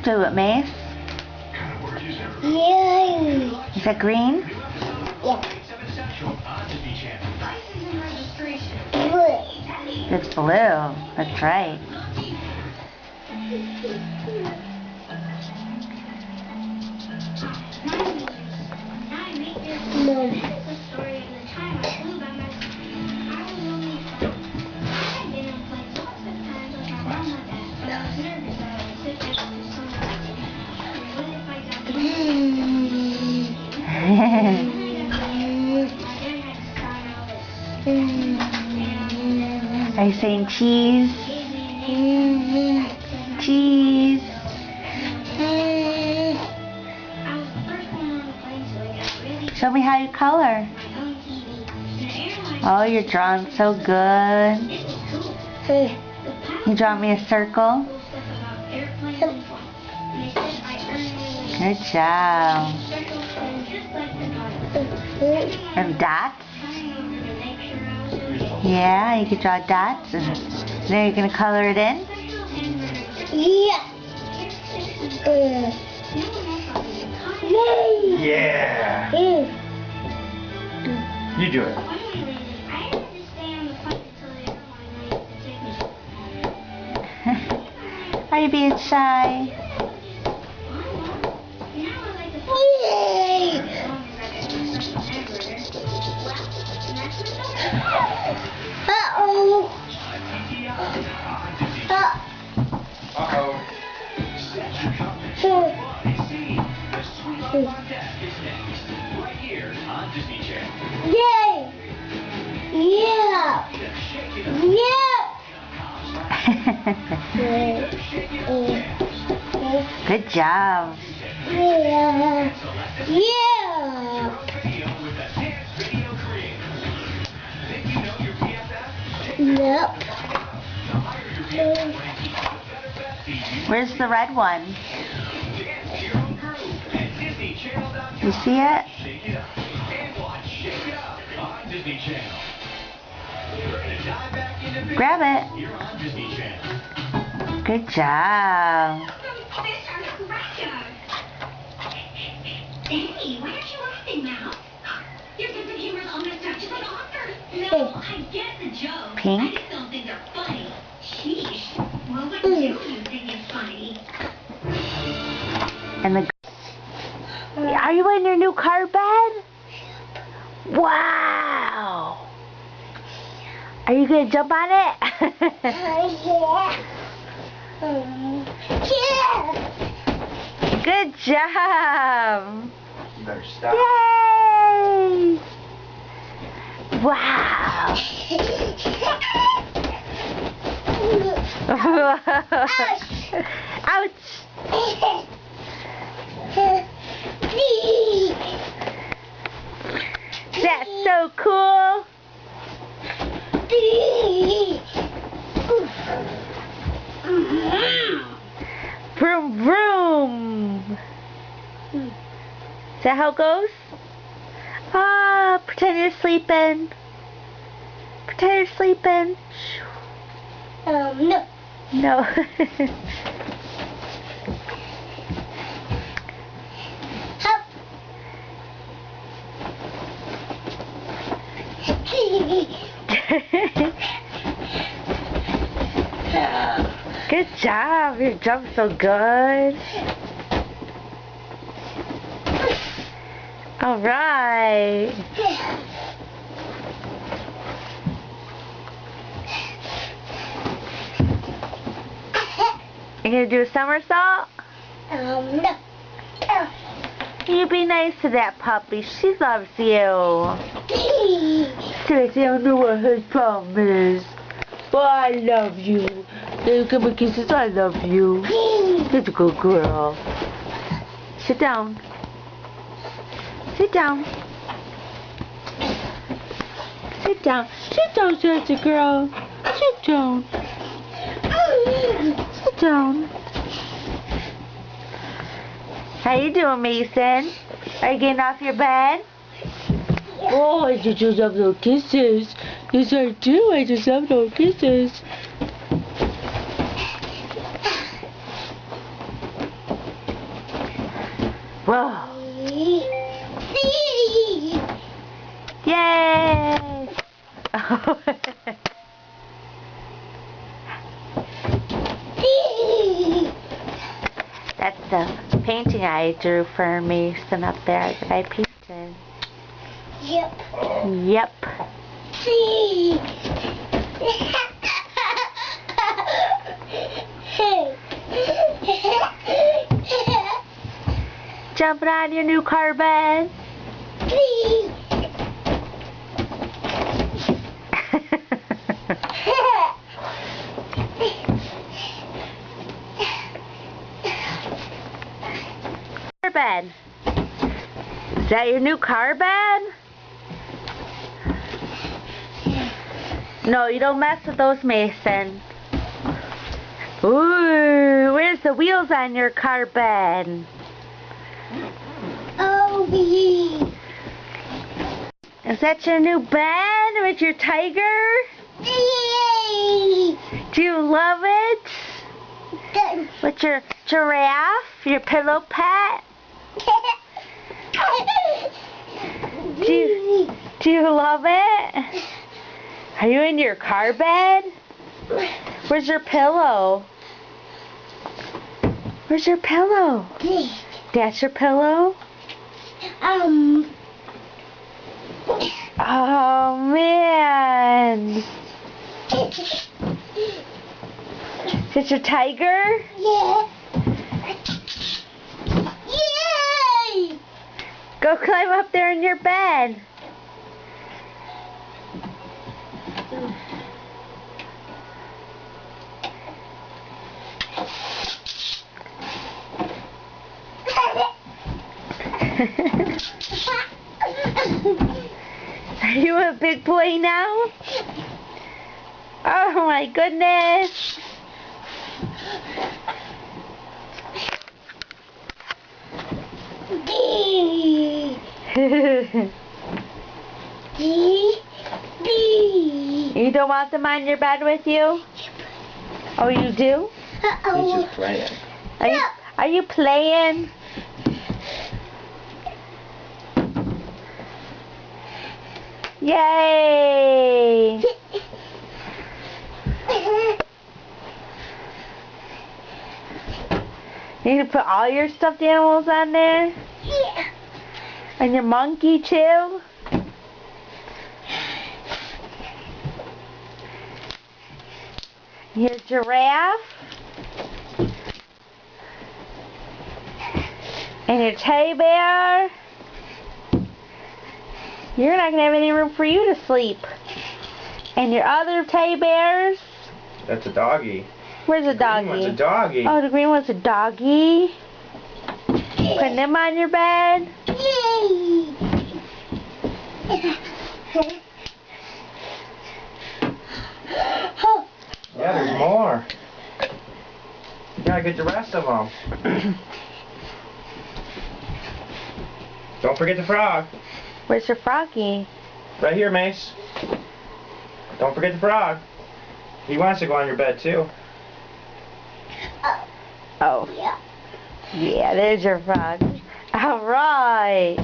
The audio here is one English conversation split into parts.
do it, Mace. Yeah. Is that green? Yeah. Blue. It's blue. That's right. No. Are you saying cheese? Cheese. Show me how you color. Oh, you're drawing so good. You draw me a circle. Good job. And dots? Yeah, you can draw dots. And then you're going to color it in? Yeah. Yeah. You do it. Are you being shy? Uh-oh. Yay! Yeah! Yeah! Good job. Yeah! Yeah! Nope. Where's the red one? You see it? Grab it. Good job. Hey, why aren't you laughing now? Your sense of humor is all messed up, just like Oscar. No, I get the joke. Pink? I just don't think they're funny. Sheesh. Well, what do you think is funny? And the. Are you in your new car bed? Wow. Are you gonna jump on it? Yeah! Good job. You better stop. Yay! Wow. Ouch. That's so cool. Vroom vroom. Is that how it goes? Ah, pretend you're sleeping. Pretend you're sleeping. No. No. Help. Good job. You jumped so good. All right. You gonna do a somersault? No. You be nice to that puppy. She loves you. Seriously, I don't know what his problem is. But I love you. Give me kisses. I love you. That's a good girl. Sit down. Sit down. Sit down. Sit down, Sassy girl. Sit down. Sit down. How you doing, Mason? Are you getting off your bed? Oh, I just love those kisses. Yes, I do. I just love those kisses. Whoa. See. Yay! See. That's the painting I drew for Mason up there that I painted. Yep. Yep. See. Jumping on your new car bed. See. Car bed. Is that your new car bed? No, you don't mess with those, Mason. Ooh, where's the wheels on your car bed? Oh, Is that your new bed with your tiger? yay! Do you love it? With your giraffe, your pillow pet? Do you love it? Are you in your car bed? Where's your pillow? Where's your pillow? That's your pillow? Oh man! Is this your tiger? Yeah. Yay! Go climb up there in your bed. Are you a big boy now? Oh my goodness. D. You don't want them on your bed with you? Oh, you do? He's just playing. Are you playing? Yay! You can put all your stuffed animals on there? Yeah. And your monkey too? Your giraffe? And your teddy bear? You're not going to have any room for you to sleep. And your other teddy bears? That's a doggy. Where's the doggy? Green one's a doggy. Oh, the green one's a doggy. Putting them on your bed? Yay! Yeah, there's more. You gotta get the rest of them. Don't forget the frog. Where's your froggy? Right here, Mace. Don't forget the frog. He wants to go on your bed too. Oh. Yeah. Yeah, there's your frog. Alright.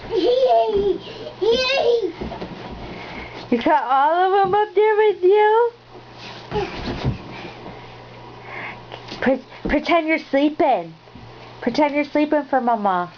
Yay! Yay! You got all of them up there with you? Pretend you're sleeping. Pretend you're sleeping for Mama.